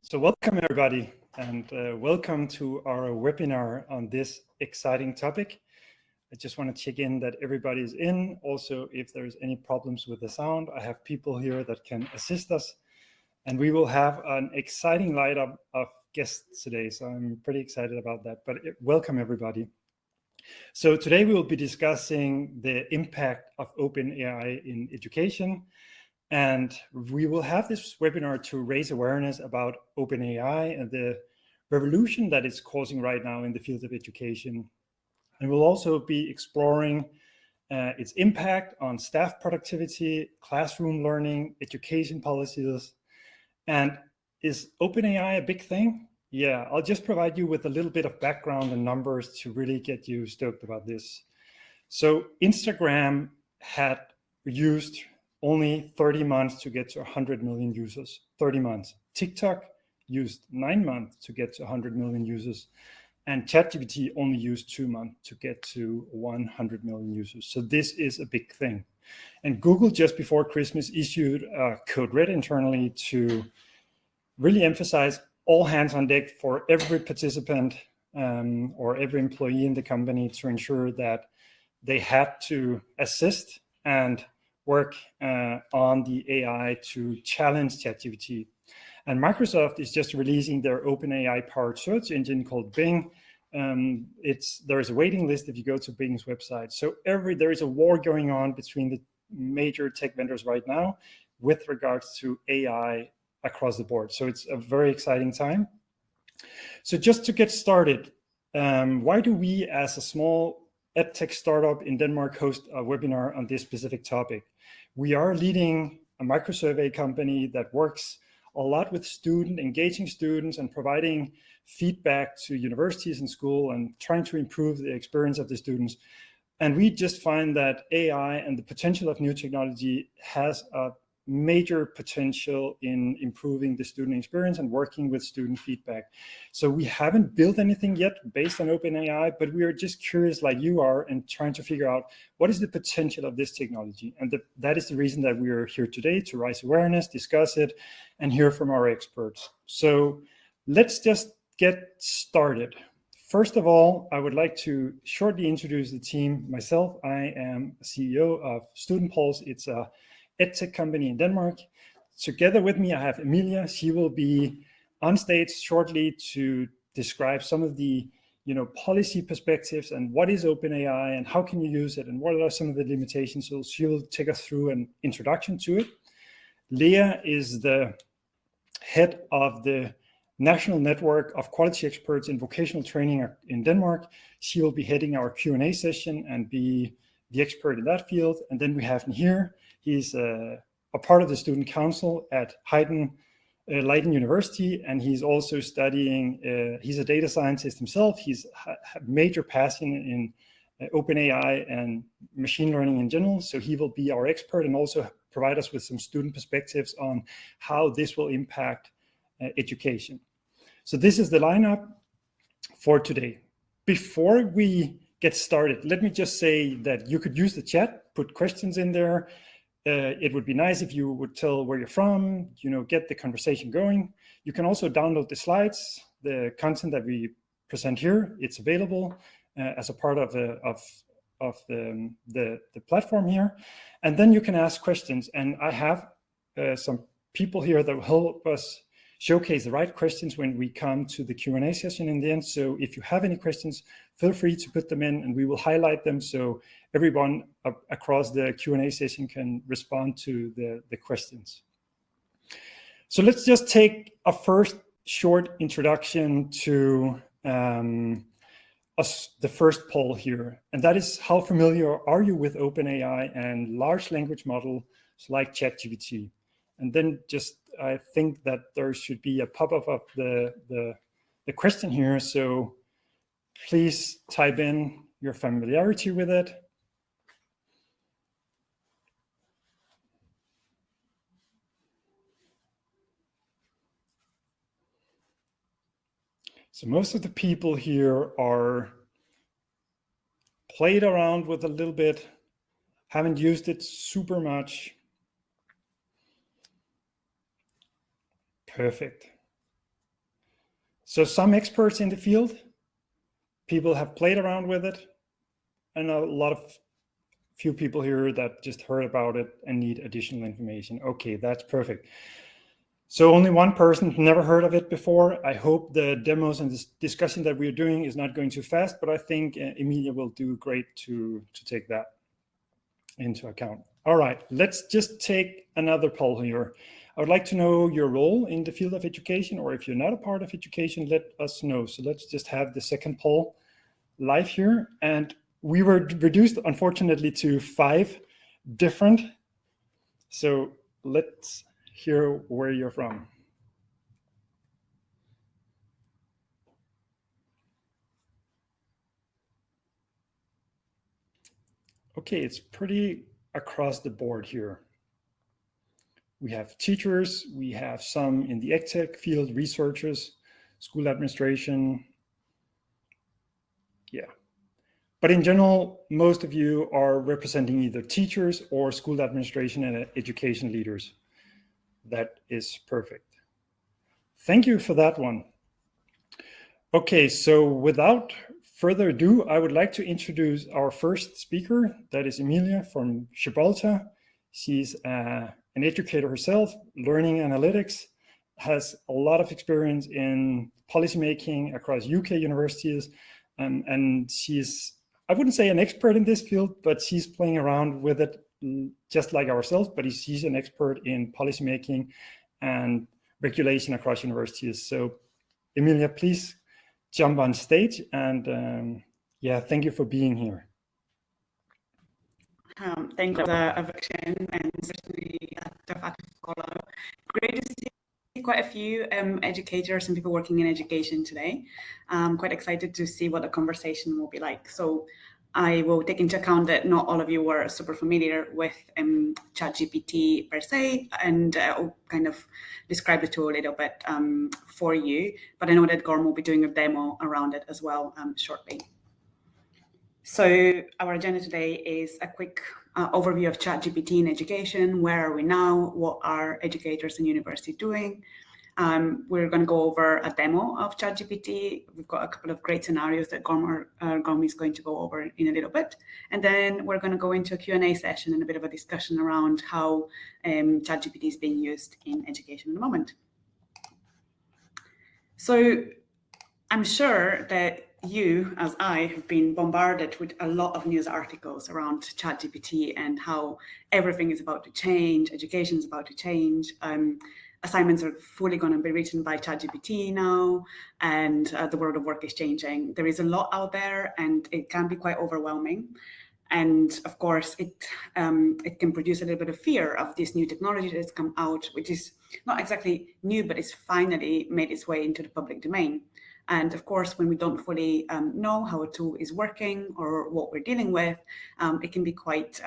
So welcome everybody, and welcome to our webinar on this exciting topic. I just want to check in that everybody is in. Also, if there's any problems with the sound, I have people here that can assist us. And we will have an exciting lineup of guests today, so I'm pretty excited about that. But welcome everybody. So today we will be discussing the impact of OpenAI in education. And we will have this webinar to raise awareness about OpenAI and the revolution that it's causing right now in the field of education. And we'll also be exploring its impact on staff productivity, classroom learning, education policies. And is OpenAI a big thing? Yeah, I'll just provide you with a little bit of background and numbers to really get you stoked about this. So Instagram had used only 30 months to get to 100 million users, 30 months. TikTok used 9 months to get to 100 million users. And ChatGPT only used 2 months to get to 100 million users. So this is a big thing. And Google just before Christmas issued a code red internally to really emphasize all hands on deck for every participant or every employee in the company to ensure that they had to assist and work on the AI to challenge ChatGPT. And Microsoft is just releasing their OpenAI powered search engine called Bing. There is a waiting list if you go to Bing's website. So there is a war going on between the major tech vendors right now with regards to AI across the board. So it's a very exciting time. So just to get started, why do we as a small EdTech startup in Denmark host a webinar on this specific topic? We are leading a microsurvey company that works a lot with engaging students and providing feedback to universities and school and trying to improve the experience of the students. And we just find that AI and the potential of new technology has a major potential in improving the student experience and working with student feedback. So we haven't built anything yet based on OpenAI, but we are just curious like you are and trying to figure out what is the potential of this technology. And that is the reason that we are here today, to raise awareness, discuss it, and hear from our experts. So let's just get started. First of all, I would like to shortly introduce the team. Myself, I am CEO of Student Pulse. It's a EdTech company in Denmark. Together with me, I have Emilia. She will be on stage shortly to describe some of the policy perspectives and what is OpenAI and how can you use it and what are some of the limitations. So she will take us through an introduction to it. Leah is the head of the National Network of Quality Experts in Vocational Training in Denmark. She will be heading our Q&A session and be the expert in that field. And then we have him here. He's a part of the student council at Leiden University, and he's also studying, he's a data scientist himself. He's a major passion in OpenAI and machine learning in general. So he will be our expert and also provide us with some student perspectives on how this will impact education. So this is the lineup for today. Before we get started, let me just say that you could use the chat, put questions in there. It would be nice if you would tell where you're from, get the conversation going. You can also download the slides, the content that we present here. It's available as a part of the platform here. And then you can ask questions. And I have some people here that will help us showcase the right questions when we come to the Q&A session in the end. So if you have any questions, feel free to put them in and we will highlight them so everyone across the Q&A session can respond to the questions. So let's just take a first short introduction to the first poll here. And that is, how familiar are you with OpenAI and large language models like ChatGPT? And then I think that there should be a pop-up of the question here. So please type in your familiarity with it. So most of the people here are played around with a little bit, haven't used it super much. Perfect. So some experts in the field, people have played around with it, and few people here that just heard about it and need additional information. Okay, that's perfect. So only one person never heard of it before. I hope the demos and this discussion that we're doing is not going too fast, but I think Emilia will do great to take that into account. All right, let's just take another poll here. I would like to know your role in the field of education, or if you're not a part of education, let us know. So let's just have the second poll live here. And we were reduced, unfortunately, to 5 different. So let's hear where you're from. Okay, it's pretty across the board here. We have teachers, we have some in the EdTech field, researchers, school administration. Yeah. But in general, most of you are representing either teachers or school administration and education leaders. That is perfect. Thank you for that one. Okay, so without further ado, I would like to introduce our first speaker. That is Emilia from Gibraltar. She's an educator herself, learning analytics, has a lot of experience in policymaking across UK universities, and she's, I wouldn't say an expert in this field, but she's playing around with it just like ourselves, but she's an expert in policymaking and regulation across universities. So Emilia, please jump on stage, and yeah, thank you for being here. Thank you for the introduction, and certainly tough act to follow. Great to see quite a few educators and people working in education today. I'm quite excited to see what the conversation will be like. So I will take into account that not all of you were super familiar with ChatGPT per se, and I'll kind of describe the tool a little bit for you. But I know that Gorm will be doing a demo around it as well shortly. So our agenda today is a quick overview of ChatGPT in education. Where are we now? What are educators and universities doing? We're going to go over a demo of ChatGPT. We've got a couple of great scenarios that Gorm is going to go over in a little bit. And then we're going to go into a Q&A session and a bit of a discussion around how ChatGPT is being used in education at the moment. So I'm sure that you, as I, have been bombarded with a lot of news articles around ChatGPT and how everything is about to change, education is about to change. Assignments are fully going to be written by ChatGPT now, and the world of work is changing. There is a lot out there, and it can be quite overwhelming. And of course, it can produce a little bit of fear of this new technology that's come out, which is not exactly new, but it's finally made its way into the public domain. And of course, when we don't fully know how a tool is working or what we're dealing with, it can be quite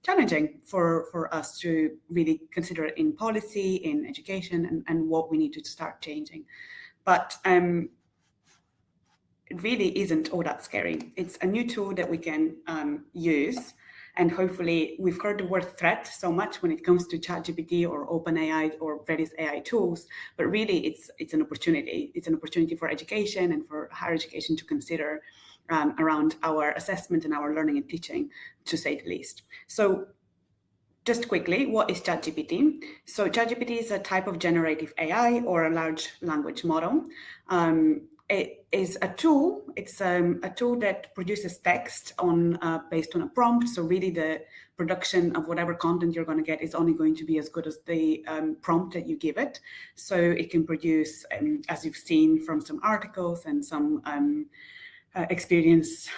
challenging for us to really consider it in policy, in education, and what we need to start changing. But it really isn't all that scary. It's a new tool that we can use. And hopefully, we've heard the word threat so much when it comes to ChatGPT or OpenAI or various AI tools, but really it's an opportunity. It's an opportunity for education and for higher education to consider around our assessment and our learning and teaching, to say the least. So just quickly, what is ChatGPT? So ChatGPT is a type of generative AI or a large language model. It is a tool. It's a tool that produces text based on a prompt. So really the production of whatever content you're going to get is only going to be as good as the prompt that you give it. So it can produce, as you've seen from some articles and some experience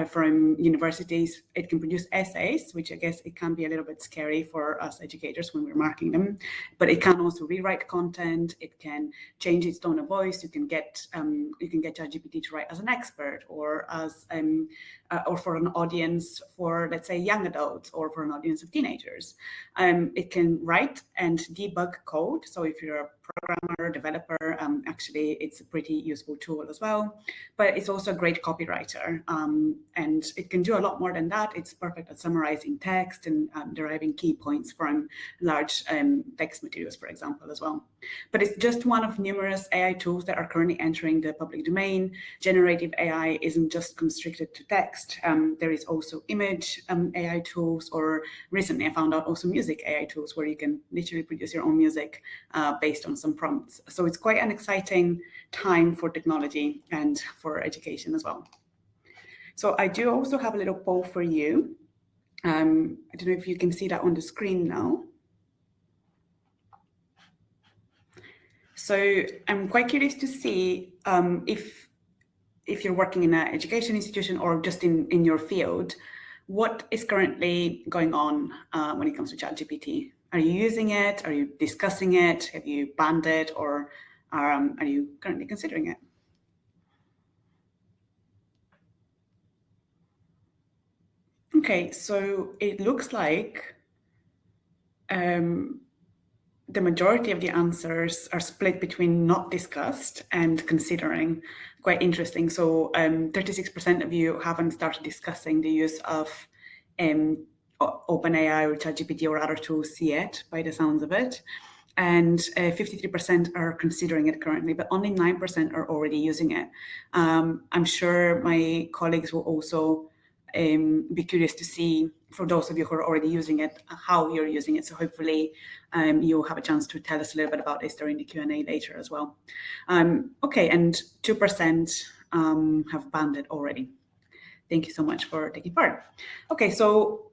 from universities, it can produce essays, which I guess it can be a little bit scary for us educators when we're marking them, but it can also rewrite content. It can change its tone of voice. You can get ChatGPT to write as an expert or as or for an audience for, let's say, young adults or for an audience of teenagers. It can write and debug code. So if you're programmer, developer, actually it's a pretty useful tool as well. But it's also a great copywriter, and it can do a lot more than that. It's perfect at summarizing text and deriving key points from large text materials, for example, as well. But it's just one of numerous AI tools that are currently entering the public domain. Generative AI isn't just constricted to text. There is also image AI tools, or recently I found out also music AI tools where you can literally produce your own music based on some prompts. So it's quite an exciting time for technology and for education as well. So I do also have a little poll for you. I don't know if you can see that on the screen now. So I'm quite curious to see if you're working in an education institution or just in your field, what is currently going on when it comes to ChatGPT? Are you using it? Are you discussing it? Have you banned it, or are you currently considering it? Okay, so it looks like the majority of the answers are split between not discussed and considering. Quite interesting. So 36% of you haven't started discussing the use of OpenAI or ChatGPT or other tools yet, by the sounds of it. And 53% are considering it currently, but only 9% are already using it. I'm sure my colleagues will also be curious to see, for those of you who are already using it, how you're using it. So hopefully you'll have a chance to tell us a little bit about this during the Q&A later as well. Okay, and 2% have banned it already. Thank you so much for taking part. Okay, so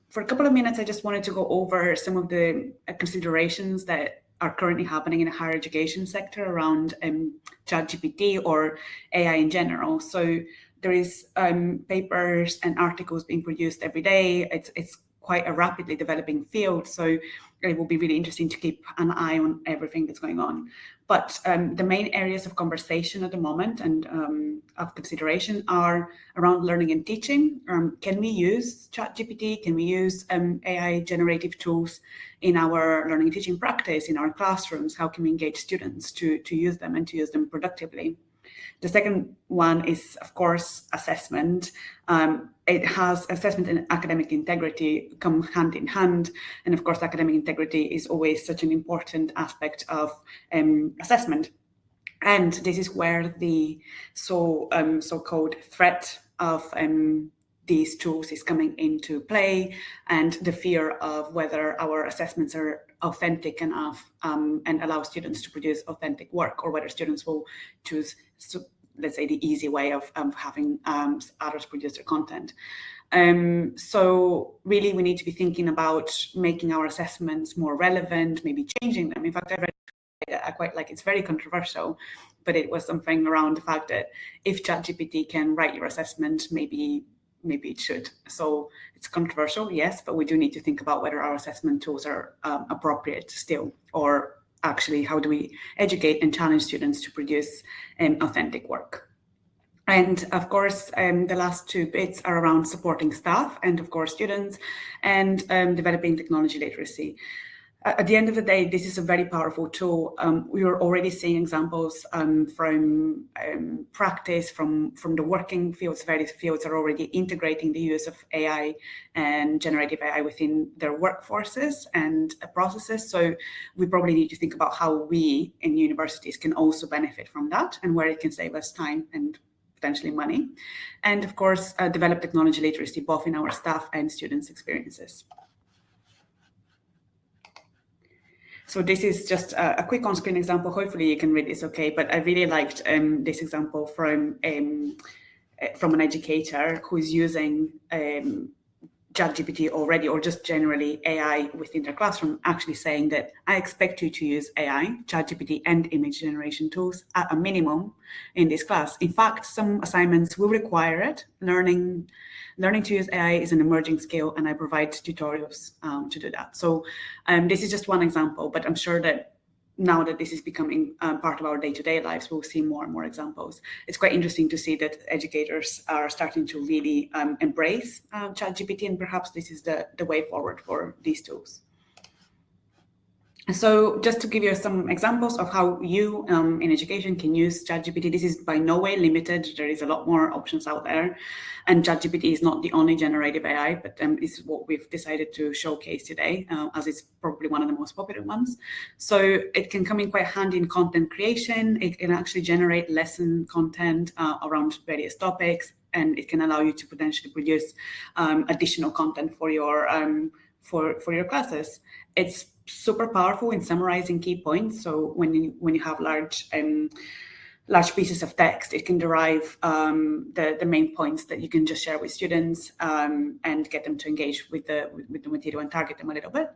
for a couple of minutes, I just wanted to go over some of the considerations that are currently happening in the higher education sector around ChatGPT or AI in general. So there is papers and articles being produced every day. It's quite a rapidly developing field, so it will be really interesting to keep an eye on everything that's going on. But the main areas of conversation at the moment and of consideration are around learning and teaching. Can we use ChatGPT? Can we use AI generative tools in our learning and teaching practice, in our classrooms? How can we engage students to use them and to use them productively? The second one is, of course, assessment. It has assessment and academic integrity come hand in hand. And of course, academic integrity is always such an important aspect of assessment. And this is where the so-called threat of these tools is coming into play, and the fear of whether our assessments are authentic enough and allow students to produce authentic work, or whether students will choose, let's say, the easy way of having others produce their content. So really, we need to be thinking about making our assessments more relevant, maybe changing them. In fact, I quite like, it's very controversial, but it was something around the fact that if ChatGPT can write your assessment, maybe it should. So it's controversial, yes, but we do need to think about whether our assessment tools are appropriate still, or actually how do we educate and challenge students to produce authentic work. And of course, the last two bits are around supporting staff and of course students, and developing technology literacy. At the end of the day, this is a very powerful tool. We are already seeing examples from practice, from the working fields. Various fields are already integrating the use of AI and generative AI within their workforces and processes. So we probably need to think about how we in universities can also benefit from that, and where it can save us time and potentially money. And of course, develop technology literacy, both in our staff and students' experiences. So this is just a quick on-screen example. Hopefully you can read this okay, but I really liked this example from an educator who is using ChatGPT already, or just generally AI within their classroom, actually saying that I expect you to use AI, ChatGPT and image generation tools at a minimum in this class. In fact, some assignments will require it. Learning to use AI is an emerging skill, and I provide tutorials to do that. So this is just one example, but I'm sure that now that this is becoming part of our day-to-day lives, we'll see more and more examples. It's quite interesting to see that educators are starting to really embrace ChatGPT, and perhaps this is the way forward for these tools. So just to give you some examples of how you in education can use ChatGPT, this is by no way limited. There is a lot more options out there. And ChatGPT is not the only generative AI, but it's what we've decided to showcase today, as it's probably one of the most popular ones. So it can come in quite handy in content creation. It can actually generate lesson content around various topics, and it can allow you to potentially produce additional content for your classes. It's super powerful in summarizing key points. So when you have large pieces of text, it can derive the main points that you can just share with students and get them to engage with the material and target them a little bit,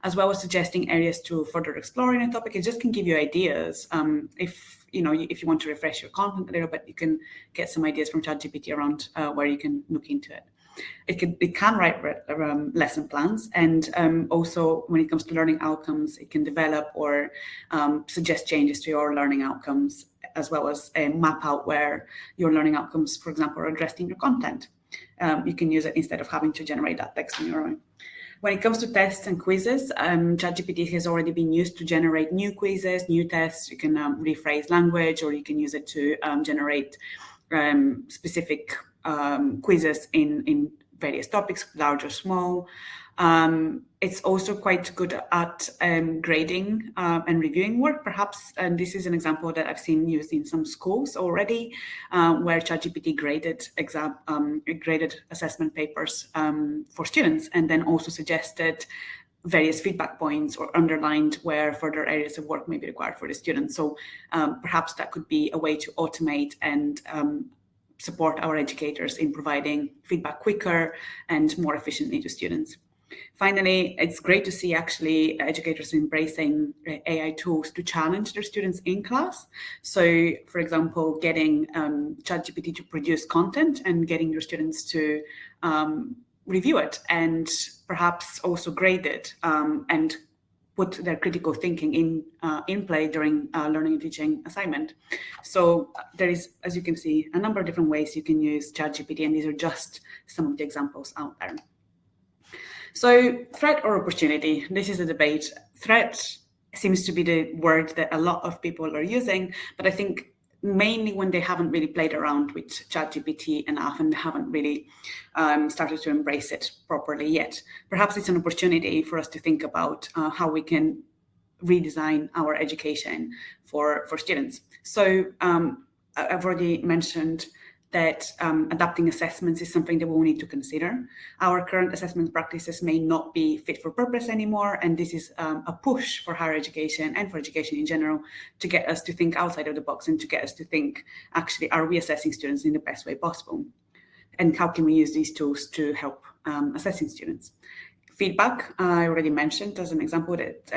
as well as suggesting areas to further explore in a topic. It just can give you ideas. If you want to refresh your content a little bit, you can get some ideas from ChatGPT around where you can look into it. It can write lesson plans, and also when it comes to learning outcomes, it can develop or suggest changes to your learning outcomes, as well as map out where your learning outcomes, for example, are addressed in your content. You can use it instead of having to generate that text on your own. When it comes to tests and quizzes, ChatGPT has already been used to generate new quizzes, new tests. You can rephrase language, or you can use it to generate specific quizzes in various topics, large or small. It's also quite good at grading and reviewing work, perhaps. And this is an example that I've seen used in some schools already, where ChatGPT graded assessment papers for students, and then also suggested various feedback points or underlined where further areas of work may be required for the students. So perhaps that could be a way to automate and support our educators in providing feedback quicker and more efficiently to students. Finally, it's great to see actually educators embracing AI tools to challenge their students in class. So, for example, getting ChatGPT to produce content and getting your students to review it and perhaps also grade it and put their critical thinking in play during learning and teaching assignment. So there is, as you can see, a number of different ways you can use ChatGPT, and these are just some of the examples out there. So threat or opportunity, this is a debate. Threat seems to be the word that a lot of people are using, but I think mainly when they haven't really played around with ChatGPT enough and they haven't really started to embrace it properly yet. Perhaps it's an opportunity for us to think about how we can redesign our education for students. So I've already mentioned that adapting assessments is something that we'll need to consider. Our current assessment practices may not be fit for purpose anymore, and this is a push for higher education and for education in general to get us to think outside of the box and to get us to think, actually, are we assessing students in the best way possible? And how can we use these tools to help assessing students? Feedback, I already mentioned as an example that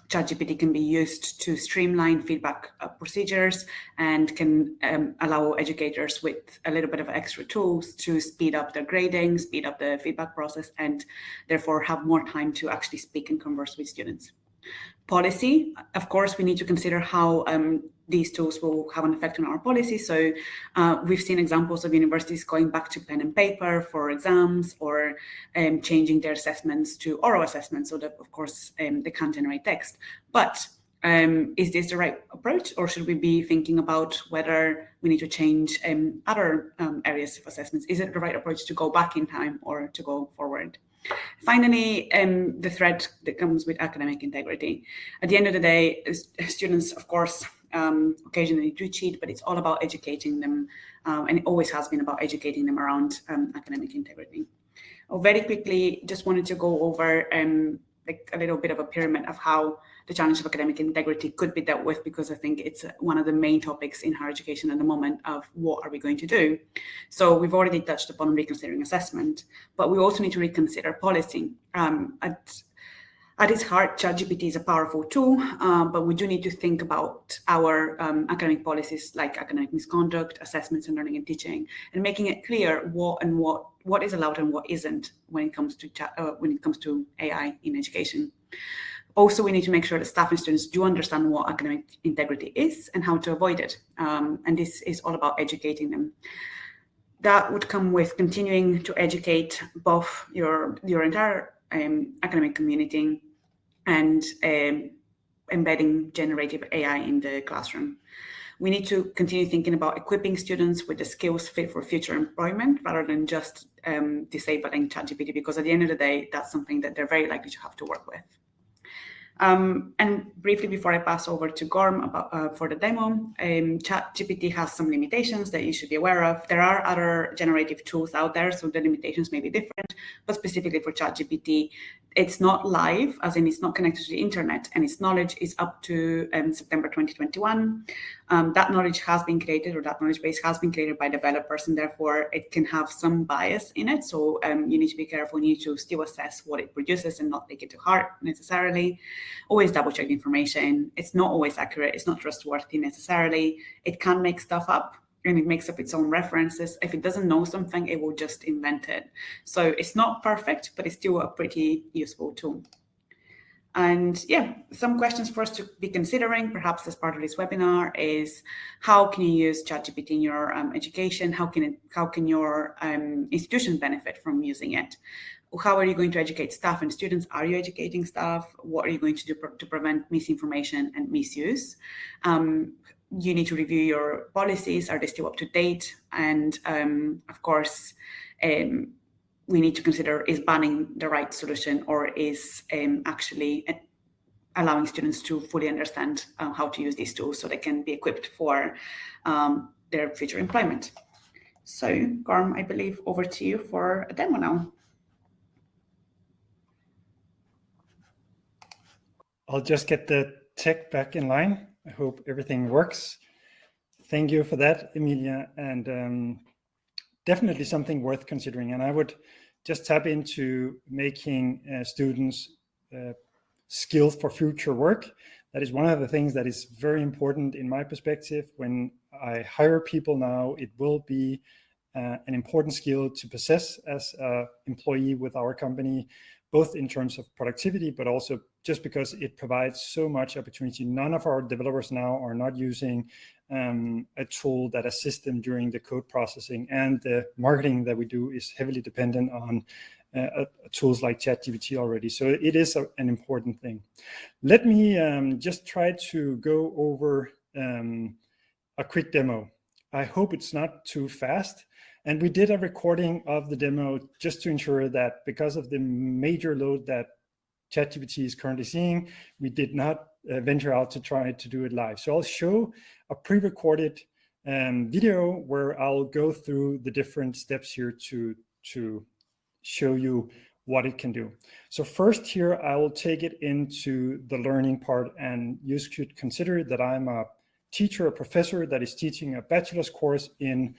ChatGPT can be used to streamline feedback procedures and can allow educators with a little bit of extra tools to speed up their grading, speed up the feedback process, and therefore have more time to actually speak and converse with students. Policy, of course, we need to consider how these tools will have an effect on our policy. So we've seen examples of universities going back to pen and paper for exams, or changing their assessments to oral assessments so that, of course, they can generate text. But is this the right approach, or should we be thinking about whether we need to change other areas of assessments? Is it the right approach to go back in time or to go forward? Finally, the threat that comes with academic integrity. At the end of the day, students, of course, occasionally do cheat, but it's all about educating them, and it always has been about educating them around academic integrity. Very quickly, just wanted to go over like a little bit of a pyramid of how the challenge of academic integrity could be dealt with, because I think it's one of the main topics in higher education at the moment of what are we going to do. So we've already touched upon reconsidering assessment, but we also need to reconsider policy. At its heart, ChatGPT is a powerful tool, but we do need to think about our academic policies like academic misconduct, assessments in learning and teaching, and making it clear what is allowed and what isn't when it comes to AI in education. Also, we need to make sure that staff and students do understand what academic integrity is and how to avoid it. And this is all about educating them. That would come with continuing to educate both your entire academic community, and embedding generative AI in the classroom. We need to continue thinking about equipping students with the skills fit for future employment rather than just disabling ChatGPT, because at the end of the day, that's something that they're very likely to have to work with. And briefly, before I pass over to Gorm for the demo, ChatGPT has some limitations that you should be aware of. There are other generative tools out there, so the limitations may be different, but specifically for ChatGPT, it's not live, as in it's not connected to the internet, and its knowledge is up to September 2021. That knowledge has been created, or that knowledge base has been created by developers, and therefore it can have some bias in it. So you need to be careful. You need to still assess what it produces and not take it to heart necessarily. Always double check the information. It's not always accurate. It's not trustworthy necessarily. It can make stuff up, and it makes up its own references. If it doesn't know something, it will just invent it. So it's not perfect, but it's still a pretty useful tool. And yeah, some questions for us to be considering, perhaps as part of this webinar, is how can you use ChatGPT in your education? How can your institution benefit from using it? How are you going to educate staff and students? Are you educating staff? What are you going to do to prevent misinformation and misuse? You need to review your policies. Are they still up to date? And of course, we need to consider, is banning the right solution, or is actually allowing students to fully understand how to use these tools so they can be equipped for their future employment. So, Gorm, I believe over to you for a demo now. I'll just get the tech back in line. I hope everything works. Thank you for that, Emilia, and definitely something worth considering. And I would just tap into making students skilled for future work. That is one of the things that is very important in my perspective. When I hire people now, it will be an important skill to possess as an employee with our company, both in terms of productivity, but also just because it provides so much opportunity. None of our developers now are not using a tool that assists them during the code processing, and the marketing that we do is heavily dependent on tools like ChatGPT already. So it is an important thing. Let me just try to go over a quick demo. I hope it's not too fast. And we did a recording of the demo just to ensure that, because of the major load that ChatGPT is currently seeing, we did not venture out to try to do it live. So I'll show a pre-recorded video where I'll go through the different steps here to show you what it can do. So first here, I will take it into the learning part, and you should consider that I'm a teacher, a professor that is teaching a bachelor's course in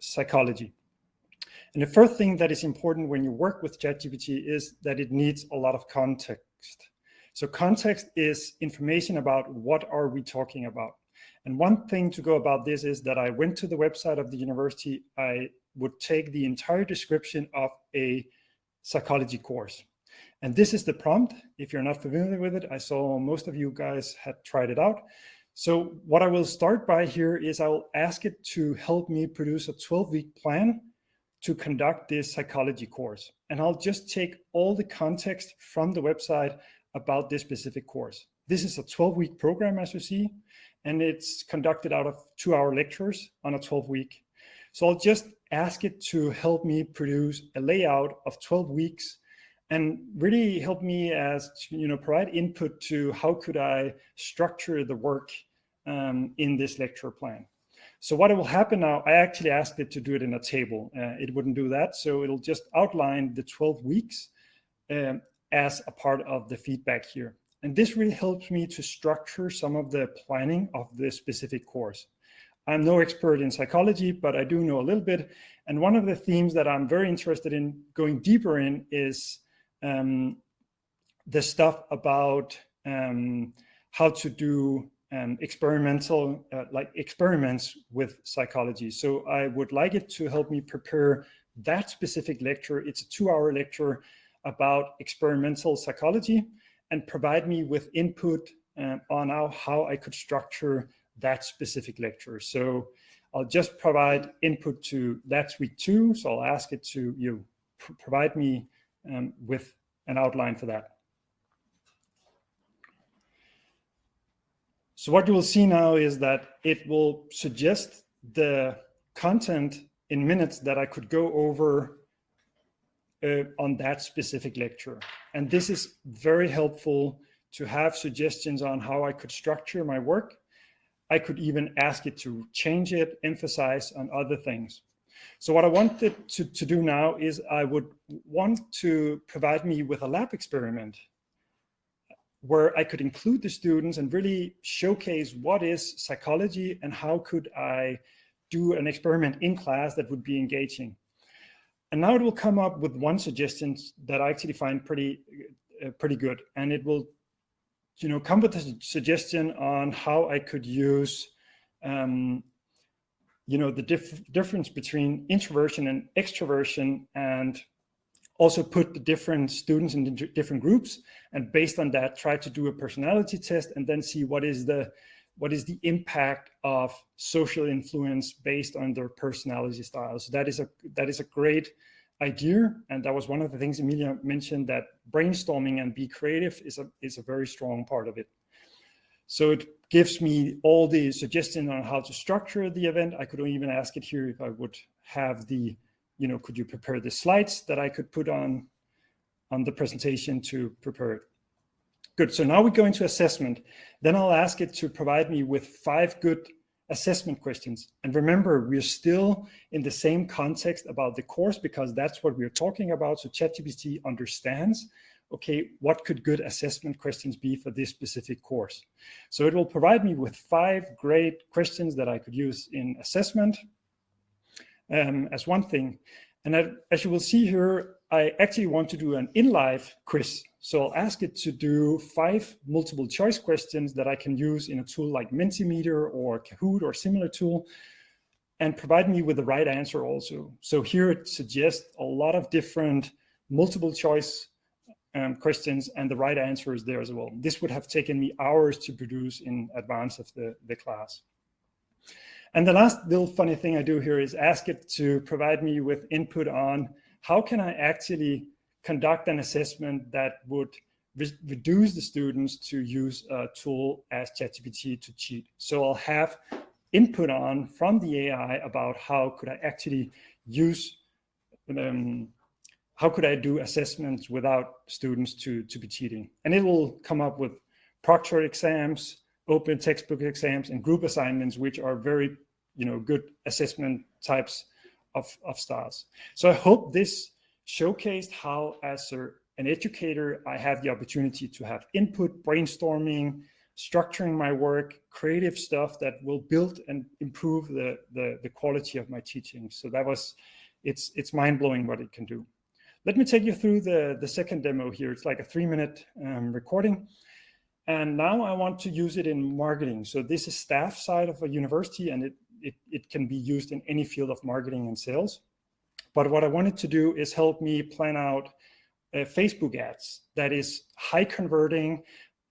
psychology. And the first thing that is important when you work with ChatGPT is that it needs a lot of context. So context is information about what are we talking about. And one thing to go about this is that I went to the website of the university. I would take the entire description of a psychology course. And this is the prompt. If you're not familiar with it, I saw most of you guys had tried it out. So what I will start by here is I will ask it to help me produce a 12-week plan to conduct this psychology course. And I'll just take all the context from the website about this specific course. This is a 12-week program, as you see, and it's conducted out of 2-hour lectures on a 12-week. So I'll just ask it to help me produce a layout of 12 weeks and really help me as, provide input to how could I structure the work in this lecture plan. So what will happen now, I actually asked it to do it in a table. It wouldn't do that. So it'll just outline the 12 weeks as a part of the feedback here. And this really helps me to structure some of the planning of this specific course. I'm no expert in psychology, but I do know a little bit. And one of the themes that I'm very interested in going deeper in is the stuff about how to do experimental, like experiments with psychology. So I would like it to help me prepare that specific lecture. It's a 2-hour lecture about experimental psychology, and provide me with input on how I could structure that specific lecture. So I'll just provide input to that's week 2. So I'll ask it to provide me with an outline for that. So what you will see now is that it will suggest the content in minutes that I could go over on that specific lecture. And this is very helpful to have suggestions on how I could structure my work. I could even ask it to change it, emphasize on other things. So what I wanted to do now is I would want to provide me with a lab experiment where I could include the students and really showcase what is psychology and how could I do an experiment in class that would be engaging. And now it will come up with one suggestion that I actually find pretty good. And it will, come with a suggestion on how I could use, the difference between introversion and extroversion, and also put the different students in different groups, and based on that, try to do a personality test and then see what is the impact of social influence based on their personality styles. So that is a great idea, and that was one of the things Emilia mentioned, that brainstorming and be creative is a very strong part of it. So it gives me all the suggestions on how to structure the event. I could even ask it here if I would have the, could you prepare the slides that I could put on the presentation to prepare it. Good, so now we go into assessment. Then I'll ask it to provide me with 5 good assessment questions. And remember, we're still in the same context about the course because that's what we're talking about. So ChatGPT understands, okay, what could good assessment questions be for this specific course? So it will provide me with 5 great questions that I could use in assessment as one thing. And as you will see here, I actually want to do an in-live quiz. So I'll ask it to do 5 multiple choice questions that I can use in a tool like Mentimeter or Kahoot or similar tool, and provide me with the right answer also. So here it suggests a lot of different multiple choice questions, and the right answer is there as well. This would have taken me hours to produce in advance of the class. And the last little funny thing I do here is ask it to provide me with input on how can I actually conduct an assessment that would reduce the students to use a tool as ChatGPT to cheat. So I'll have input on from the AI about how could I actually use, how could I do assessments without students to be cheating. And it will come up with proctored exams, open textbook exams, and group assignments, which are very good assessment types of styles. So I hope this showcased how, as an educator, I have the opportunity to have input, brainstorming, structuring my work, creative stuff that will build and improve the quality of my teaching. So it's mind-blowing what it can do. Let me take you through the second demo here. It's like a 3-minute recording. And now I want to use it in marketing. So this is staff side of a university, and it can be used in any field of marketing and sales. But what I wanted to do is help me plan out Facebook ads that is high converting.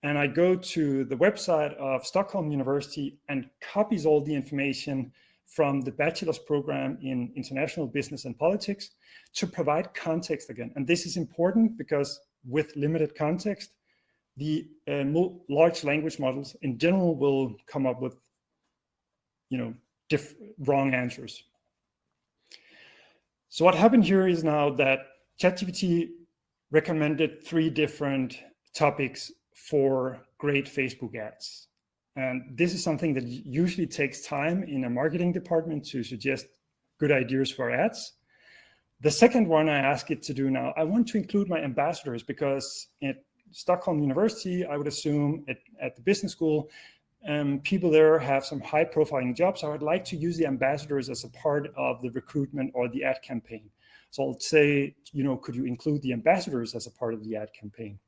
And I go to the website of Stockholm University and copies all the information from the bachelor's program in international business and politics to provide context again. And this is important because with limited context, the large language models in general will come up with, wrong answers. So what happened here is now that ChatGPT recommended 3 different topics for great Facebook ads. And this is something that usually takes time in a marketing department to suggest good ideas for ads. The second one I ask it to do now, I want to include my ambassadors, because at Stockholm University, I would assume at the business school, people there have some high profiling jobs. So I would like to use the ambassadors as a part of the recruitment or the ad campaign. So I'll say, could you include the ambassadors as a part of the ad campaign?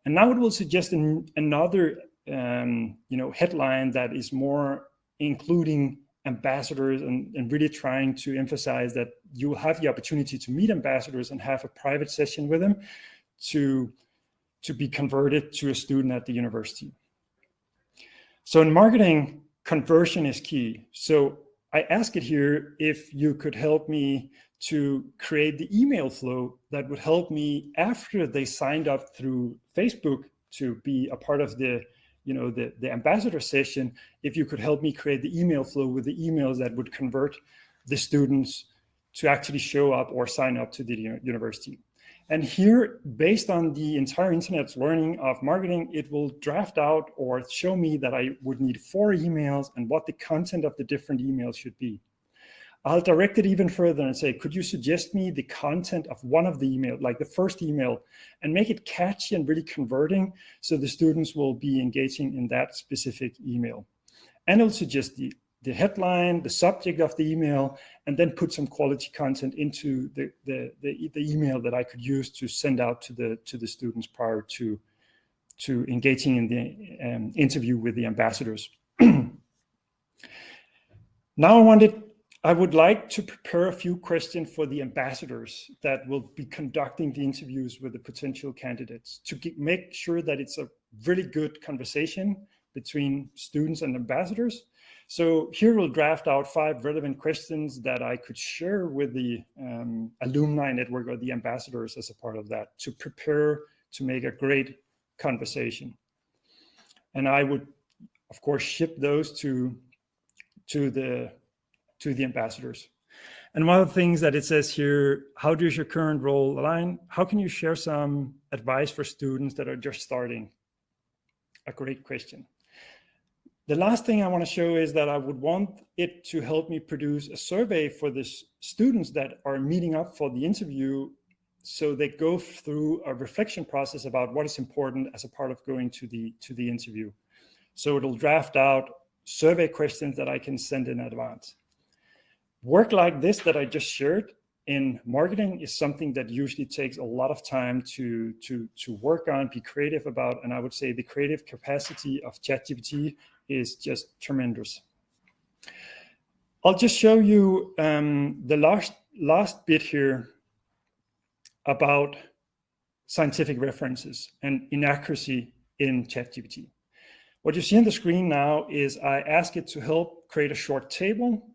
And now it will suggest another, headline that is more including ambassadors and really trying to emphasize that you will have the opportunity to meet ambassadors and have a private session with them to be converted to a student at the university. So in marketing, conversion is key. So I ask it here if you could help me to create the email flow that would help me after they signed up through Facebook to be a part of the the ambassador session, if you could help me create the email flow with the emails that would convert the students to actually show up or sign up to the university. And here, based on the entire internet's learning of marketing, it will draft out or show me that I would need 4 emails and what the content of the different emails should be. I'll direct it even further and say, could you suggest me the content of one of the emails, like the first email, and make it catchy and really converting so the students will be engaging in that specific email. And I'll suggest the headline, the subject of the email, and then put some quality content into the email that I could use to send out to the students prior to engaging in the interview with the ambassadors. Now I would like to prepare a few questions for the ambassadors that will be conducting the interviews with the potential candidates to make sure that it's a really good conversation between students and ambassadors. So here we'll draft out 5 relevant questions that I could share with the alumni network or the ambassadors as a part of that to prepare to make a great conversation. And I would, of course, ship those to the ambassadors. And one of the things that it says here, how does your current role align? How can you share some advice for students that are just starting? A great question. The last thing I want to show is that I would want it to help me produce a survey for the students that are meeting up for the interview, so they go through a reflection process about what is important as a part of going to the interview. So it'll draft out survey questions that I can send in advance. Work like this that I just shared in marketing is something that usually takes a lot of time to work on, be creative about, and I would say the creative capacity of ChatGPT is just tremendous. I'll just show you the last bit here about scientific references and inaccuracy in ChatGPT. What you see on the screen now is I ask it to help create a short table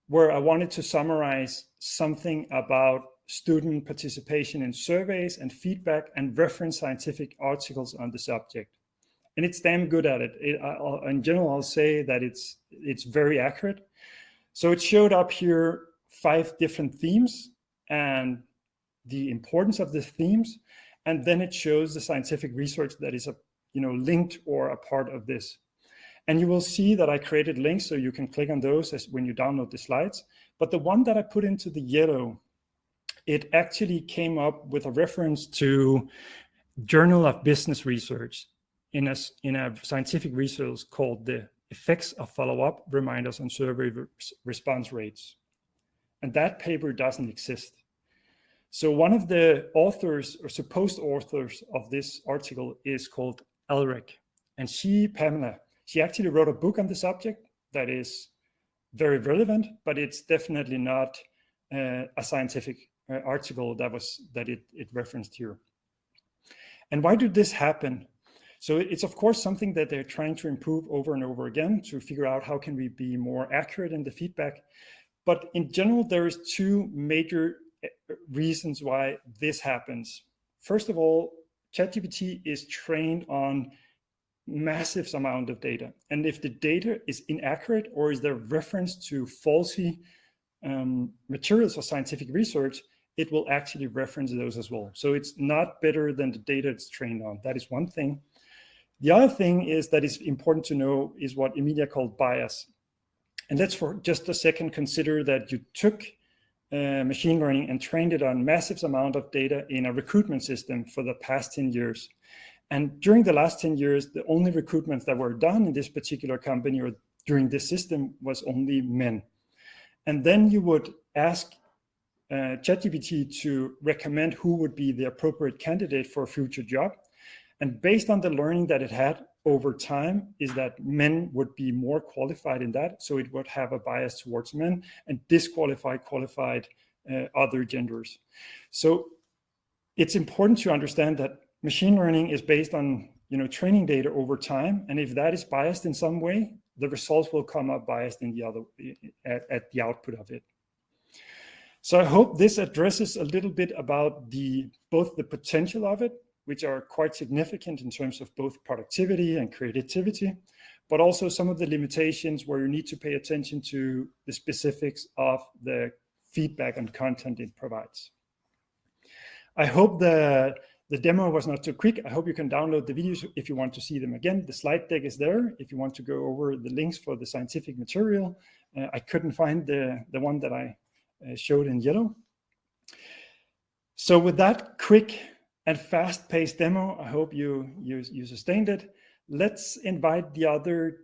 where I wanted to summarize something about student participation in surveys and feedback and reference scientific articles on the subject. And it's damn good at it. In general, I'll say that it's very accurate. So it showed up here 5 different themes and the importance of the themes. And then it shows the scientific research that is linked or a part of this. And you will see that I created links, so you can click on those when you download the slides. But the one that I put into the yellow, it actually came up with a reference to Journal of Business Research in a scientific research called The Effects of Follow-up Reminders on Survey Response Rates. And that paper doesn't exist. So one of the authors or supposed authors of this article is called Elric. And Pamela, she actually wrote a book on the subject that is very relevant, but it's definitely not a scientific article that it referenced here. And why did this happen? So it's of course something that they're trying to improve over and over again to figure out how can we be more accurate in the feedback. But in general, there is 2 major reasons why this happens. First of all, ChatGPT is trained on massive amount of data. And if the data is inaccurate or is there reference to faulty materials or scientific research, it will actually reference those as well. So it's not better than the data it's trained on. That is one thing. The other thing is that it's important to know is what Emilia called bias. And let's for just a second consider that you took machine learning and trained it on massive amount of data in a recruitment system for the past 10 years. And during the last 10 years, the only recruitments that were done in this particular company or during this system was only men. And then you would ask ChatGPT to recommend who would be the appropriate candidate for a future job. And based on the learning that it had over time is that men would be more qualified in that. So it would have a bias towards men and disqualify qualified other genders. So it's important to understand that machine learning is based on training data over time, and if that is biased in some way, the results will come up biased in the other at the output of it. So I hope this addresses a little bit about both the potential of it, which are quite significant in terms of both productivity and creativity, but also some of the limitations where you need to pay attention to the specifics of the feedback and content it provides. I hope the demo was not too quick. I hope you can download the videos if you want to see them again. The slide deck is there if you want to go over the links for the scientific material. I couldn't find the one that I showed in yellow. So with that quick and fast-paced demo, I hope you sustained it. Let's invite the other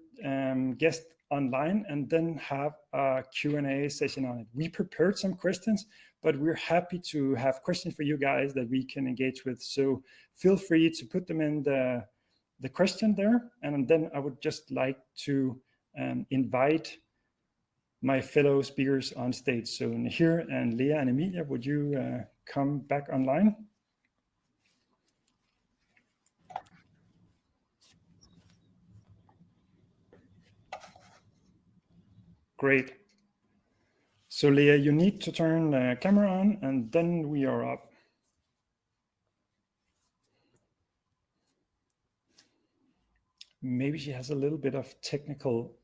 guest online and then have a Q&A session on it. We prepared some questions, but we're happy to have questions for you guys that we can engage with. So feel free to put them in the question there. And then I would just like to invite my fellow speakers on stage. So Nahir and Leah and Emilia, would you come back online? Great. So Leah, you need to turn the camera on and then we are up. Maybe she has a little bit of technical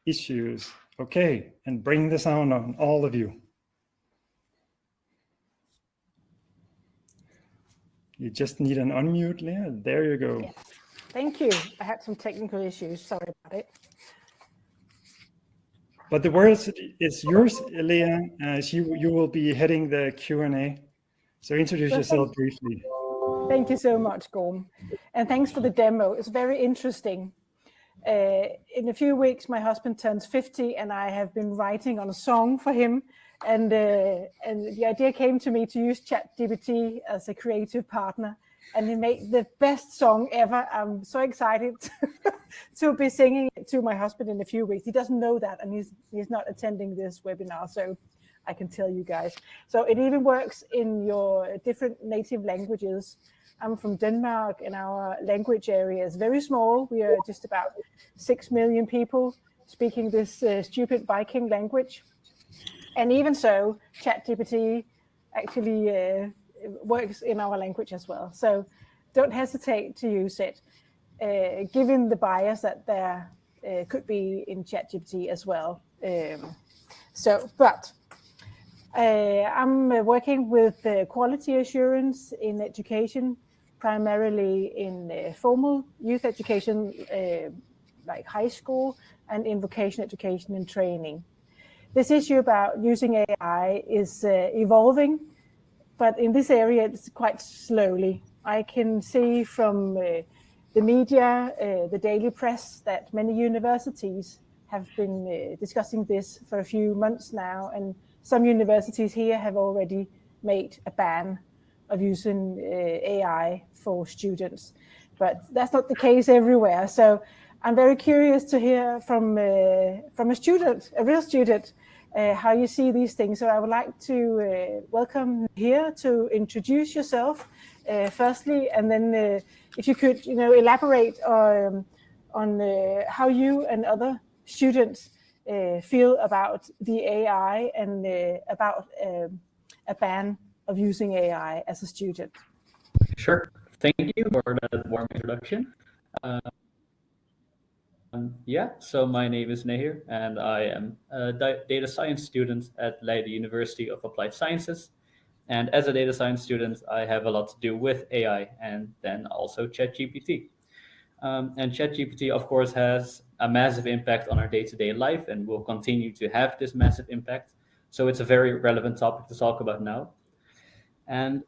issues. Okay, and bring the sound on, all of you. You just need an unmute, Leah. There you go. Yes. Thank you. I had some technical issues. Sorry about it. But the word is yours, Leah. You will be heading the Q&A. So introduce yourself briefly. Thank you so much, Gorm. And thanks for the demo. It's very interesting. In a few weeks, my husband turns 50 and I have been writing on a song for him. And the idea came to me to use ChatGPT as a creative partner. And he made the best song ever. I'm so excited to be singing it to my husband in a few weeks. He doesn't know that, and he's not attending this webinar, so I can tell you guys. So it even works in your different native languages. I'm from Denmark, and our language area is very small. We are just about 6 million people speaking this stupid Viking language. And even so, ChatGPT actually works in our language as well. So don't hesitate to use it, given the bias that there could be in ChatGPT as well. I'm working with quality assurance in education, primarily in formal youth education, like high school, and in vocational education and training. This issue about using AI is evolving, but in this area, it's quite slowly. I can see from the media, the daily press, that many universities have been discussing this for a few months now, and some universities here have already made a ban of using AI for students. But that's not the case everywhere. So I'm very curious to hear from a student, a real student, how you see these things. So I would like to welcome here to introduce yourself firstly, and then if you could, elaborate on how you and other students feel about the AI and about a ban of using AI as a student. Sure. Thank you for that warm introduction. So my name is Nahir, and I am a data science student at Leiden University of Applied Sciences. And as a data science student, I have a lot to do with AI and then also ChatGPT. And ChatGPT, of course, has a massive impact on our day-to-day life and will continue to have this massive impact. So it's a very relevant topic to talk about now. And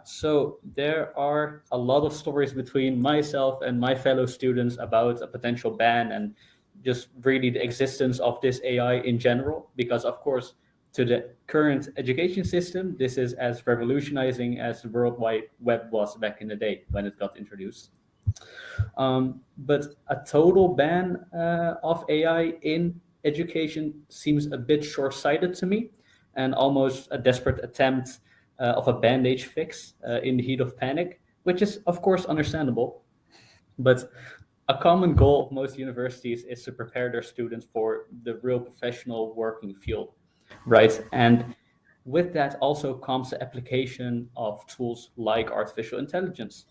so there are a lot of stories between myself and my fellow students about a potential ban and just really the existence of this AI in general, because of course, to the current education system, this is as revolutionizing as the World Wide Web was back in the day when it got introduced. But a total ban of AI in education seems a bit short-sighted to me, and almost a desperate attempt of a bandage fix in the heat of panic, which is of course understandable. But a common goal of most universities is to prepare their students for the real professional working field, right? And with that also comes the application of tools like artificial intelligence.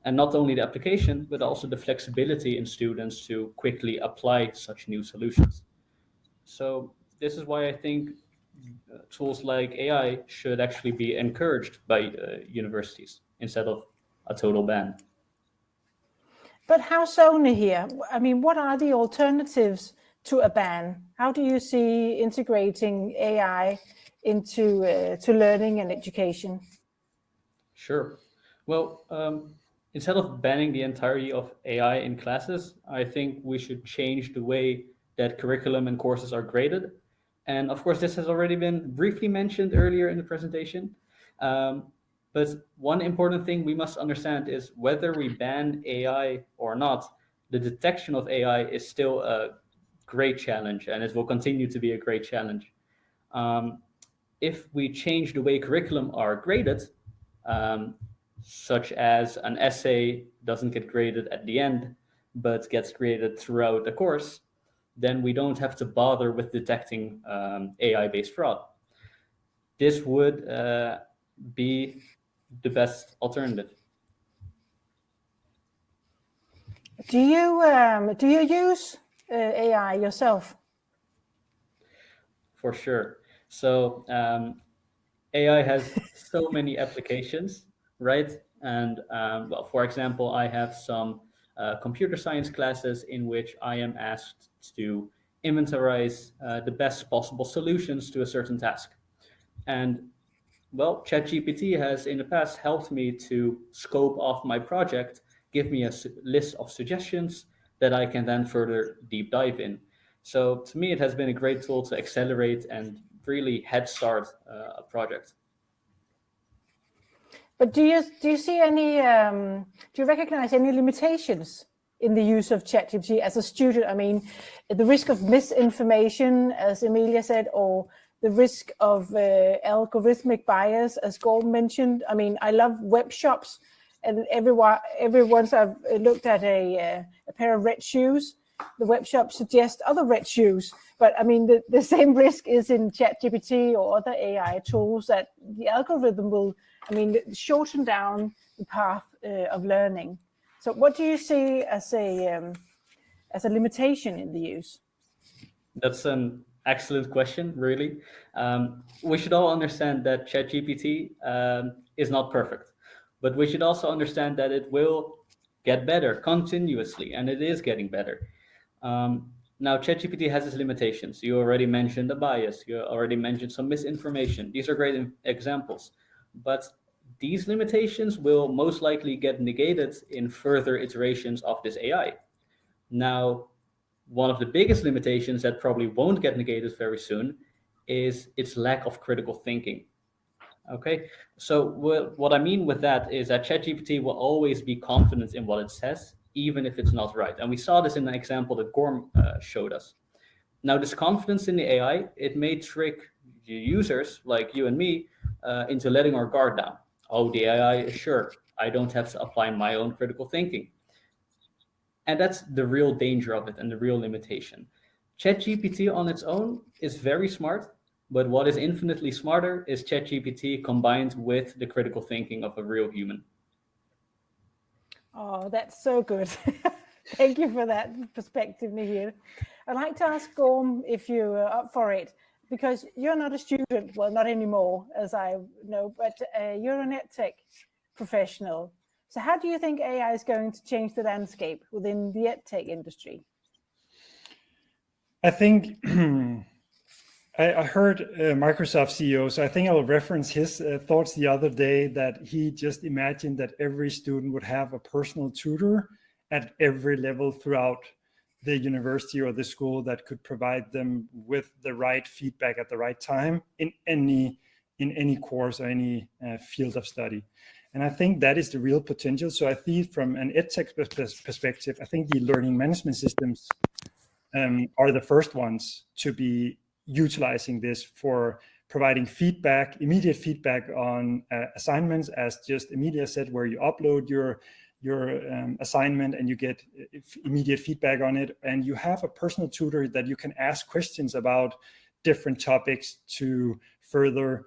And not only the application, but also the flexibility in students to quickly apply such new solutions. So this is why I think tools like AI should actually be encouraged by universities instead of a total ban. But how so, Nahir? I mean, what are the alternatives to a ban? How do you see integrating AI into to learning and education? Sure. Well, instead of banning the entirety of AI in classes, I think we should change the way that curriculum and courses are graded. And of course, this has already been briefly mentioned earlier in the presentation. But one important thing we must understand is whether we ban AI or not, the detection of AI is still a great challenge, and it will continue to be a great challenge. If we change the way curriculum are graded, um, such as an essay doesn't get graded at the end, but gets graded throughout the course, then we don't have to bother with detecting AI-based fraud. This would be the best alternative. Do you use AI yourself? For sure. So AI has so many applications, right? And well, for example, I have some computer science classes in which I am asked to inventorize the best possible solutions to a certain task. And well, ChatGPT has in the past helped me to scope off my project, give me a list of suggestions that I can then further deep dive in. So to me, it has been a great tool to accelerate and really head start a project. But do you see any? Do you recognize any limitations in the use of ChatGPT as a student? I mean, the risk of misinformation, as Emilia said, or the risk of algorithmic bias, as Gorm mentioned. I mean, I love web shops, and every once I've looked at a pair of red shoes, the web shop suggests other red shoes. But I mean, the same risk is in ChatGPT or other AI tools, that the algorithm will, I mean, shorten down the path of learning. So what do you see as a limitation in the use? That's an excellent question, really. We should all understand that ChatGPT is not perfect, but we should also understand that it will get better continuously, and it is getting better. Now, ChatGPT has its limitations. You already mentioned the bias. You already mentioned some misinformation. These are great examples, but these limitations will most likely get negated in further iterations of this AI. Now, one of the biggest limitations that probably won't get negated very soon is its lack of critical thinking. Okay, so what I mean with that is that ChatGPT will always be confident in what it says, even if it's not right. And we saw this in an example that Gorm showed us. Now, this confidence in the AI, it may trick users like you and me into letting our guard down. Oh, the AI is sure. I don't have to apply my own critical thinking. And that's the real danger of it and the real limitation. ChatGPT on its own is very smart, but what is infinitely smarter is ChatGPT combined with the critical thinking of a real human. Oh, that's so good. Thank you for that perspective, Nahir. I'd like to ask Gorm if you're up for it, because you're not a student, well, not anymore, as I know, but you're an EdTech professional. So how do you think AI is going to change the landscape within the EdTech industry? I think I heard Microsoft CEO, so I think I'll reference his thoughts the other day, that he just imagined that every student would have a personal tutor at every level throughout the university or the school that could provide them with the right feedback at the right time in any course or any field of study. And I think that is the real potential. So I think from an EdTech perspective, I think the learning management systems are the first ones to be utilizing this for providing feedback, immediate feedback on assignments, as just Emilia said, where you upload your assignment and you get immediate feedback on it, and you have a personal tutor that you can ask questions about different topics to further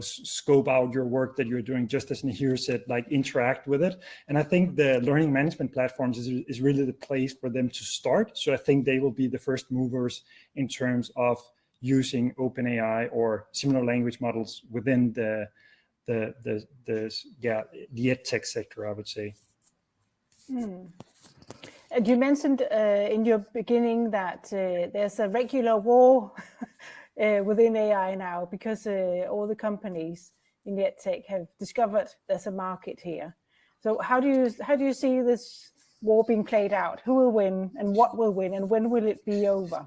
scope out your work that you're doing, just as Nahir said, like interact with it. And I think the learning management platforms is really the place for them to start. So I think they will be the first movers in terms of using OpenAI or similar language models within the EdTech sector, I would say. And you mentioned in your beginning that there's a regular war within AI now, because all the companies in EdTech have discovered there's a market here. So how do you see this war being played out? Who will win, and what will win, and when will it be over?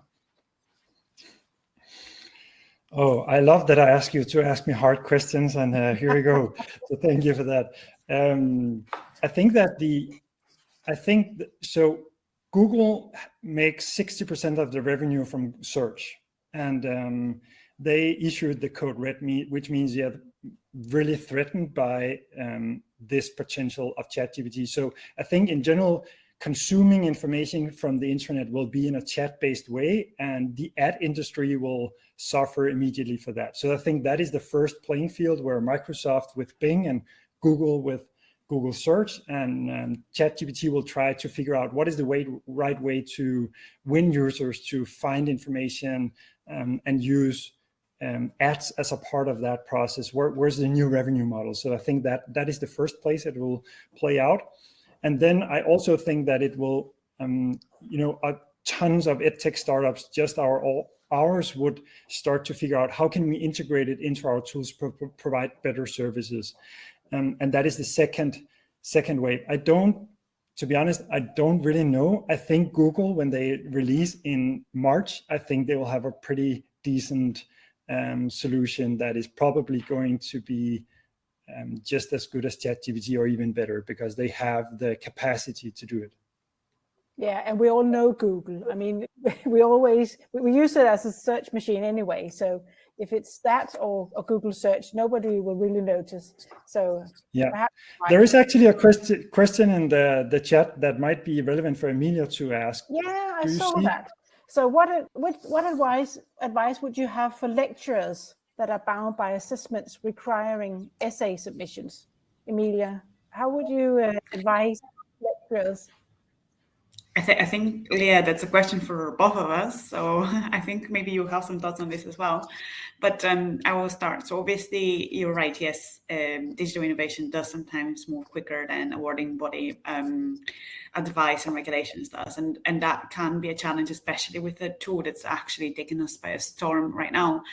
Oh, I love that I ask you to ask me hard questions, and here we go. So thank you for that. So Google makes 60% of the revenue from search, and they issued the code red, which means they're really threatened by this potential of ChatGPT. So I think in general, consuming information from the internet will be in a chat-based way, and the ad industry will suffer immediately for that. So I think that is the first playing field, where Microsoft with Bing and Google with Google Search and ChatGPT will try to figure out what is the right way to win users to find information and use ads as a part of that process. Where's the new revenue model? So I think that is the first place it will play out. And then I also think that it will, tons of EdTech startups, just ours, would start to figure out how can we integrate it into our tools, provide better services. And that is the second wave. To be honest, I don't really know. I think Google, when they release in March, I think they will have a pretty decent solution that is probably going to be just as good as ChatGPT or even better, because they have the capacity to do it. Yeah, and we all know Google. I mean, we use it as a search machine anyway. So if it's that or Google search, nobody will really notice. So yeah, there is actually a question in the chat that might be relevant for Emilia to ask. Yeah, I saw that. So what advice would you have for lecturers that are bound by assessments requiring essay submissions? Emilia, how would you advise lecturers? I think, Leah, that's a question for both of us. So I think maybe you have some thoughts on this as well. But I will start. So obviously, you're right. Yes, digital innovation does sometimes move quicker than awarding body advice and regulations does. And that can be a challenge, especially with a tool that's actually taken us by a storm right now.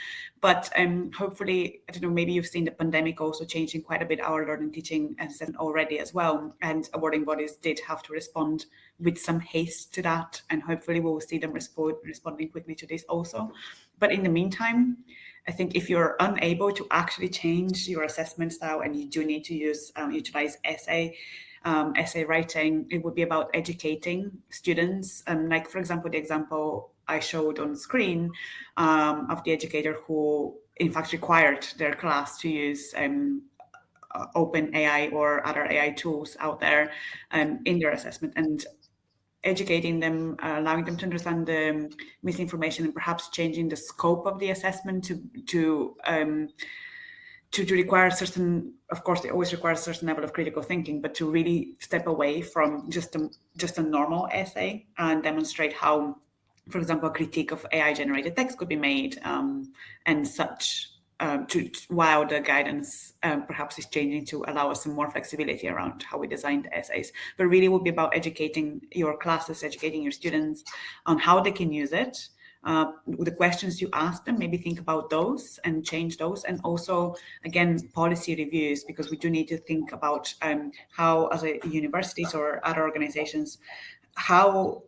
But hopefully, I don't know, maybe you've seen the pandemic also changing quite a bit our learning, teaching, and already as well. And awarding bodies did have to respond with some haste to that. And hopefully we'll see them responding quickly to this also. But in the meantime, I think if you're unable to actually change your assessment style and you do need to utilize essay writing, it would be about educating students. Like, for example, the example I showed on screen of the educator who, in fact, required their class to use OpenAI or other AI tools out there in their assessment, and educating them, allowing them to understand the misinformation, and perhaps changing the scope of the assessment to require certain, of course, it always requires a certain level of critical thinking, but to really step away from just a normal essay and demonstrate how, for example, a critique of AI-generated text could be made and such. While the guidance perhaps is changing to allow us some more flexibility around how we design the essays. But really will be about educating your classes, educating your students on how they can use it. The questions you ask them, maybe think about those and change those. And also, again, policy reviews, because we do need to think about how, as a universities or other organizations, how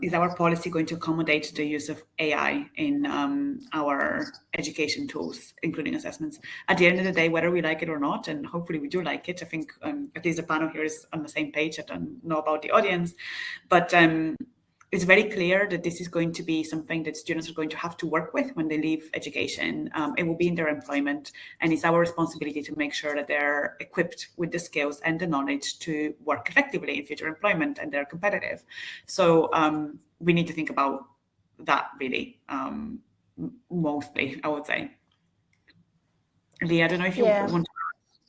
is our policy going to accommodate the use of AI in our education tools, including assessments? At the end of the day, whether we like it or not, and hopefully we do like it, I think at least the panel here is on the same page. I don't know about the audience, but it's very clear that this is going to be something that students are going to have to work with when they leave education. It will be in their employment, and it's our responsibility to make sure that they're equipped with the skills and the knowledge to work effectively in future employment, and they're competitive. So we need to think about that really, mostly, I would say. Leah, I don't know if you want to add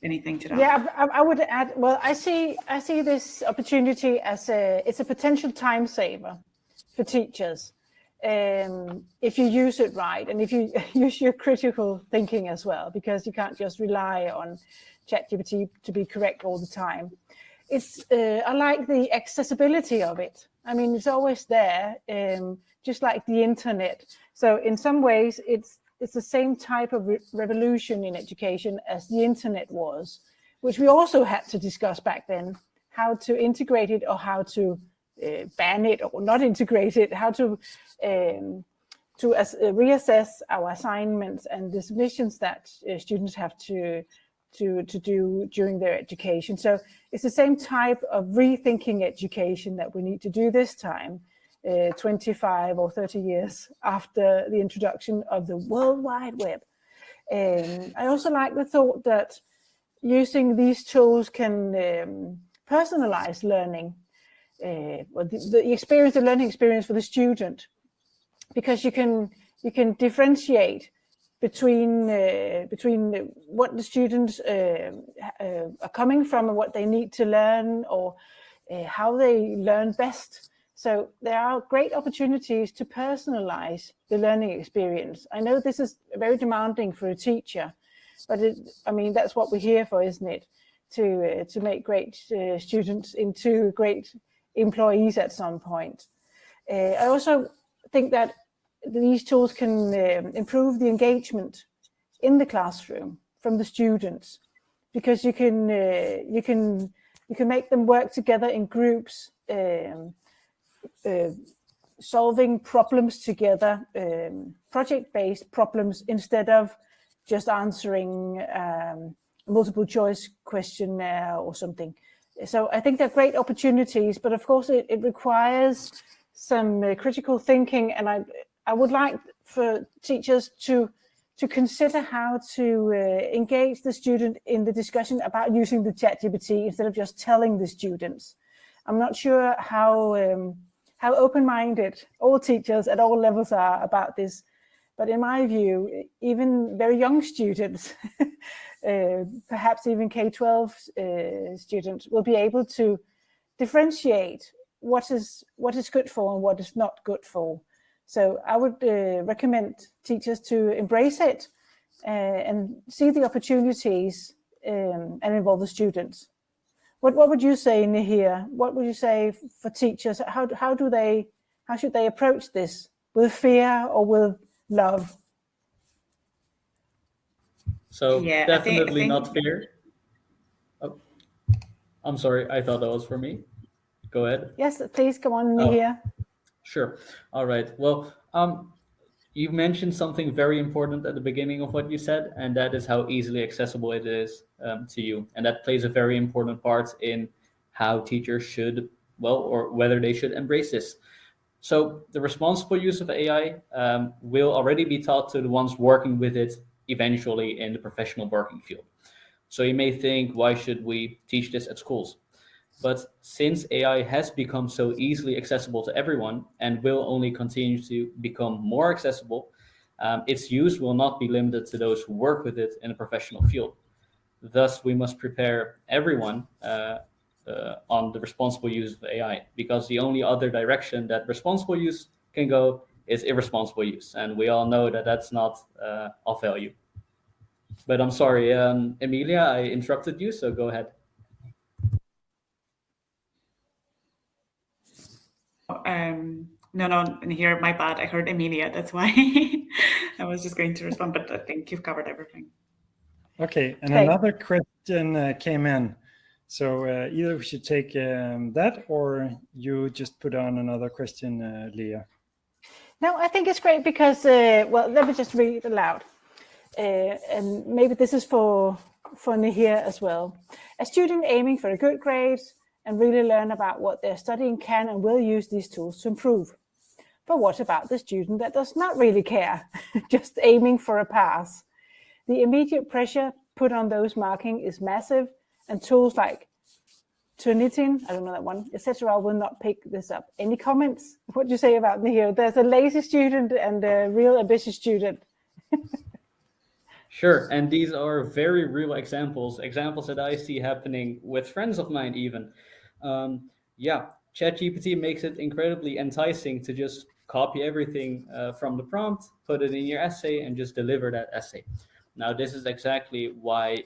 anything to that. Yeah, I would add. Well, I see this opportunity as it's a potential time saver for teachers if you use it right, and if you use your critical thinking as well, because you can't just rely on ChatGPT to be correct all the time. I like the accessibility of it. I mean, it's always there, just like the internet. So in some ways, it's the same type of revolution in education as the internet was, which we also had to discuss back then, how to integrate it or how to ban it or not integrate it, how to reassess our assignments and the submissions that students have to do during their education. So it's the same type of rethinking education that we need to do this time, 25 or 30 years after the introduction of the World Wide Web. I also like the thought that using these tools can personalize learning, the learning experience for the student, because you can differentiate between what the students are coming from and what they need to learn, or how they learn best. So there are great opportunities to personalize the learning experience. I know this is very demanding for a teacher, but that's what we're here for, isn't it? To make great students into great employees at some point. I also think that these tools can improve the engagement in the classroom from the students, because you can make them work together in groups, solving problems together, project-based problems, instead of just answering a multiple choice questionnaire or something. So I think they're great opportunities, but of course it requires some critical thinking, and I would like for teachers to consider how to engage the student in the discussion about using the ChatGPT instead of just telling the students. I'm not sure how open-minded all teachers at all levels are about this, but in my view, even very young students, perhaps even K-12 students, will be able to differentiate what is good for and what is not good for. So I would recommend teachers to embrace it and see the opportunities and involve the students. What would you say, Nihir? What would you say for teachers? How should they approach this? With fear or with love? So yeah, definitely not fear. Oh, I'm sorry. I thought that was for me. Go ahead. Yes, please go on, Nihir. Sure. All right. Well, you mentioned something very important at the beginning of what you said, and that is how easily accessible it is to you. And that plays a very important part in how teachers should, or whether they should embrace this. So the responsible use of AI will already be taught to the ones working with it eventually in the professional working field. So you may think, why should we teach this at schools? But since AI has become so easily accessible to everyone and will only continue to become more accessible, its use will not be limited to those who work with it in a professional field. Thus, we must prepare everyone on the responsible use of AI, because the only other direction that responsible use can go is irresponsible use. And we all know that that's not of value. But I'm sorry, Emilia, I interrupted you, so go ahead. No, here, my bad. I heard Emilia, that's why I was just going to respond, but I think you've covered everything. Okay, and another question came in. So either we should take that, or you just put on another question, Leah. No, I think it's great because, let me just read it aloud. And maybe this is for Nihir as well. A student aiming for a good grade and really learn about what they're studying can and will use these tools to improve. But what about the student that does not really care, just aiming for a pass? The immediate pressure put on those marking is massive, and tools like Turnitin, I don't know that one, etc. will not pick this up. Any comments? What do you say about Nihir? There's a lazy student and a real ambitious student. Sure, and these are very real examples that I see happening with friends of mine even. Yeah, ChatGPT makes it incredibly enticing to just copy everything from the prompt, put it in your essay, and just deliver that essay. Now, this is exactly why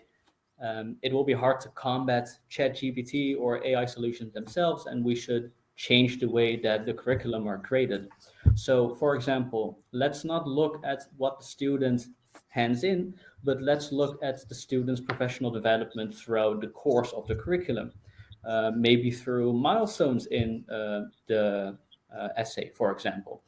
it will be hard to combat ChatGPT or AI solutions themselves, and we should change the way that the curriculum are created. So, for example, let's not look at what the student hands in, but let's look at the student's professional development throughout the course of the curriculum. Maybe through milestones in the essay, for example.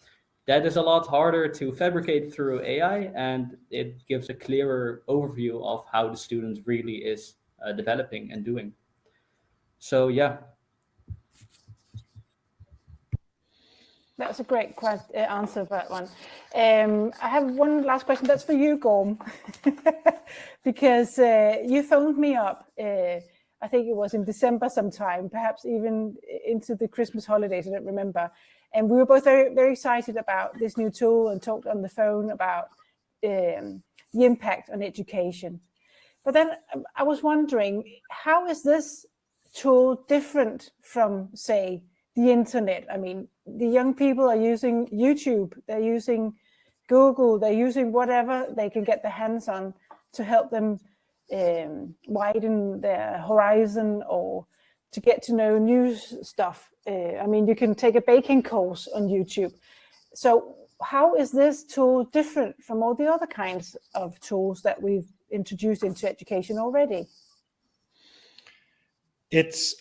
That is a lot harder to fabricate through AI, and it gives a clearer overview of how the student really is developing and doing. So yeah. That's a great answer for that one. I have one last question. That's for you, Gorm, because you phoned me up. I think it was in December sometime, perhaps even into the Christmas holidays. I don't remember. And we were both very, very excited about this new tool and talked on the phone about the impact on education. But then I was wondering, how is this tool different from, say, the internet? I mean, the young people are using YouTube, they're using Google, they're using whatever they can get their hands on to help them widen their horizon or to get to know new stuff. I mean, you can take a baking course on YouTube. So how is this tool different from all the other kinds of tools that we've introduced into education already? It's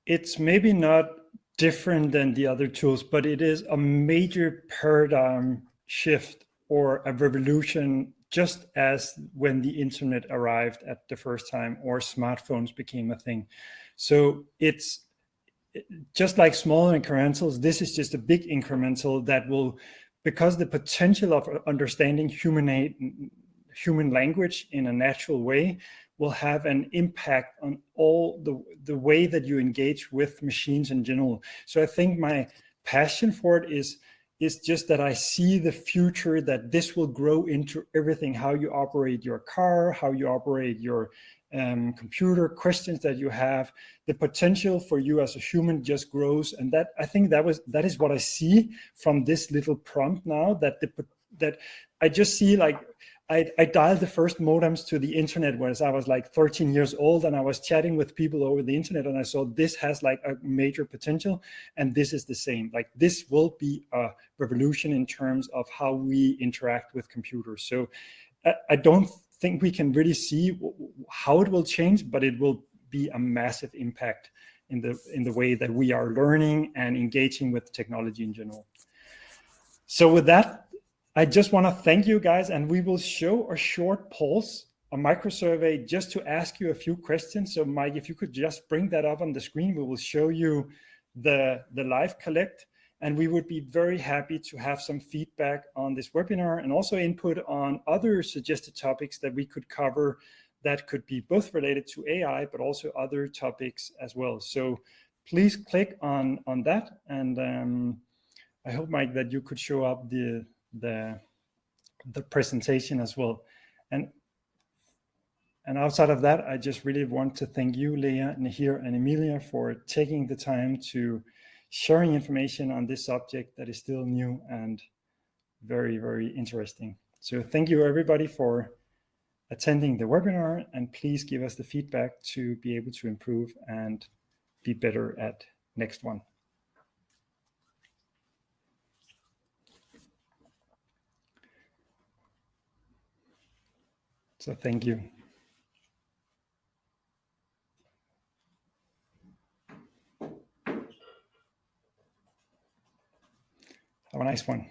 it's maybe not different than the other tools, but it is a major paradigm shift or a revolution, just as when the internet arrived at the first time or smartphones became a thing. So it's just like small incrementals. This is just a big incremental that will, because the potential of understanding human language in a natural way will have an impact on all the way that you engage with machines in general. So I think my passion for it is just that I see the future, that this will grow into everything, how you operate your car, how you operate your computer, questions that you have. The potential for you as a human just grows, and that I think that is what I see from this little prompt now. That I just see, like, I dialed the first modems to the internet when I was like 13 years old, and I was chatting with people over the internet, and I saw this has like a major potential, and this is the same. Like, this will be a revolution in terms of how we interact with computers. So I don't think we can really see how it will change, but it will be a massive impact in the way that we are learning and engaging with technology in general. So with that, I just want to thank you guys, and we will show a short pulse, a micro survey, just to ask you a few questions. So Mike, if you could just bring that up on the screen, we will show you the live collect, and we would be very happy to have some feedback on this webinar and also input on other suggested topics that we could cover that could be both related to AI, but also other topics as well. So please click on that, and I hope, Mike, that you could show up the presentation as well. And outside of that, I just really want to thank you, Leah, Nahir, and Emilia, for taking the time to sharing information on this subject that is still new and very, very interesting. So thank you, everybody, for attending the webinar, and please give us the feedback to be able to improve and be better at next one. So thank you. Have a nice one.